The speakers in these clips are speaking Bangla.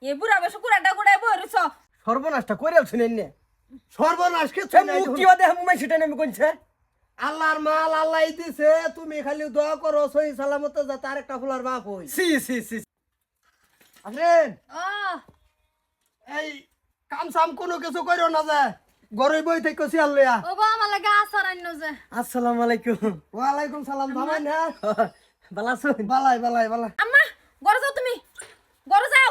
এ বুড়া বেশ কুড়াটা কুড়াই বইরছ সর্বনাশটা করে শুনেন নে সর্বনাশ কে মুক্তি বাদে মুমাই সেটা নেমে কোনছে আল্লাহর মাল আল্লাহ দিছে, তুমি খালি দোয়া করো সহি সালামতে যাতে আরেকটা ফুলার বাপ হই। সি সি সি আসেন ও এই কাম সাম কোনো কিছু করিও না যে ঘরে বই থেকে শিয়াল লইয়া। ও বা আমার লাগে আসার আইন যে আসসালামু আলাইকুম ওয়ালাইকুম সালাম জামাই না ভালো আছেন বালাই বালাই বালাই। আম্মা ঘরে যাও তুমি ঘরে যাও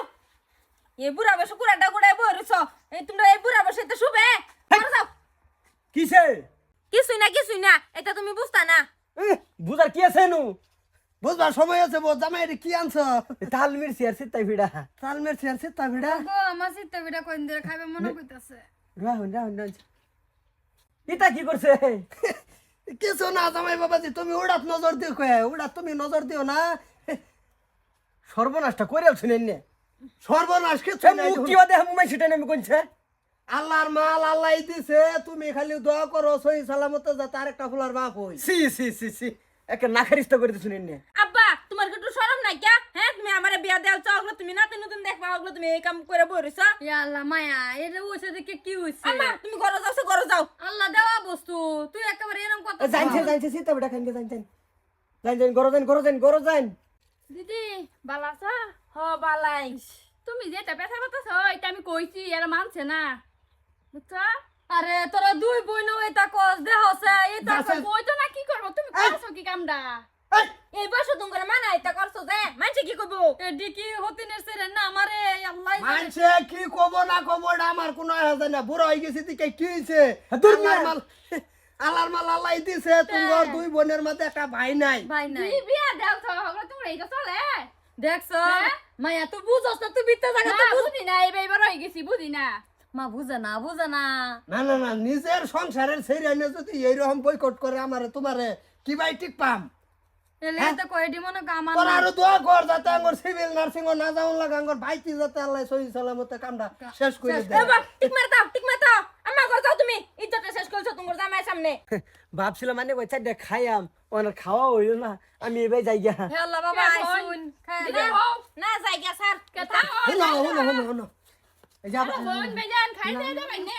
এ বুড়া বেশ কুড়াটা কুড়াই বইরছ এই তোমরা এই বুড়া বেশ এটা শুবে ঘরে যাও কিসে কিছুই না এটা তুমি বুঝতা না বুঝার কি আছে নু বুঝবার সময় আছে বো, জামাই রে কি আনছ? তাল মিরছি আর সিতাই ভিড়া তালমের শেয়ার সিতা ভিড়া। গো আমার সিটটা বিটা কইন ধরে খাইবে মনে কইতাছে রাহুন রাহুন রাহুন এটা কি করছে কিছু না জামাই বাবাজি, তুমি উড়াত নজর দিও কয়ে, উড়াত তুমি নজর দিও না। সর্বনাশটা করে শুনেন নে সর্বনাশ কিছু নাই। মুক্তি বাদে মুমাই সেটা নেমে কোনছে আল্লাহর মাল আল্লাহ দিছে, তুমি খালি দোয়া করো সহি সালামতে যাতে আরেকটা ফুলার বাপ হই। সি সি সি সি একে নাখারিস্তা করে শুনেন নে আব্বা তোমার কি একটু শরম নাই কে হ্যাঁ তুমি আমারে বিয়া দেওয়া চাও তুমি নাতে নতুন দেখবা ওগুলো তুমি এই কাম করে বইরছ ইয়া আল্লাহ মায়া এটা ওইসে দেখে কি হইছে আম্মা তুমি ঘরে যাও ঘরে যাও আল্লাহ দেওয়া বস্তু তুই একেবারে এরকম কথা জানছে জানছে সিতা ভিড়া খানকে জানছেন জানছেন গরো যান দিদি বালাসা হ বালাই তুমি যেটা ব্যথা করতেছ এটা আমি কইছি এরা মানছে না বুঝছো আরে তোরা দুই বোন এটা কস দেহছে এটা যাচ্ছে। কইতো না কি করব তুমি করছো কি কামডা এই, এই বয়স তুমি মানা এটা করছো যে মানছে কি কইবো এডি কি হতিনের সেরে না আমারে আল্লাহ মানছে কি কব না কব এটা আমার কোনো হাজার না। বুড়ো হয়ে গেছি দিকে কি হয়েছে? দূর আল্লাহর না। মাল আল্লাহর মাল আল্লাহ দিছে, তোমার দুই বোনের মধ্যে একটা ভাই নাই। ভাই নাই তুই বিয়া দেওছ হগলা তোমরা এইটা চলে দেখছো হ্যাঁ? মায়া তুই বুঝছ না তুই বিতে জায়গা না বুঝি না এইবার হয়ে গেছি বুঝি না মা বুঝে না না না না, নিজের সংসারের সেই রাইনে যদি এইরকম বয়কট করে আমারে তোমারে কি ভাই ঠিক পাম? এলে তো কইডি মনে কামান তোর আরো দোয়া কর যাতে আঙ্গর সিভিল নার্সিং ও না যাওন লাগা, আঙ্গর ভাইটি যাতে আল্লাহ সহি সালামতে কামটা শেষ করে দেয়। এবার ঠিক মার দাও আম্মা ঘরে যাও তুমি ইজ্জতটা শেষ করছো তোমার জামাইয়ের সামনে ভাবছিলাম মানে ওই চারটা খাইয়াম ওনার খাওয়া হইল না আমি এবার যাই গিয়া হে আল্লাহ বাবা আইসুন দিদি বউ না জায়গা স্যার কথা হনো এই যা বোন বেজান খাইতে দেবে না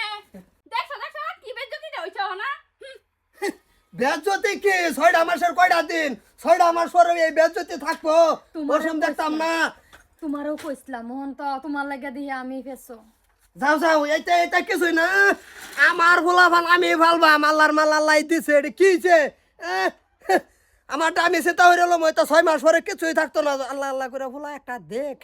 দেখছো কি বেজ্জতি হইছো না বেজ্জতি কি 6টা মাসের কয়টা দিন? 6টা মাস পরে এই বেজ্জতি থাকবো? ওরকম দেখতাম না। তোমারও কইছিলাম মোহন তো তোমার লাগা দিয়ে আমি ফেসো যাও যাও, এটা এটা কিছুই না। আমার ফুলাফান আমি ভালবাম, আল্লাহর মাল আল্লাহ দিছে, এটা কি হইছে? আমারটা আমি সেটা হইল, মই তো 6 মাস পরে কিছুই থাকতো না। আল্লাহ আল্লাহ করে ফুলা একটা দেখ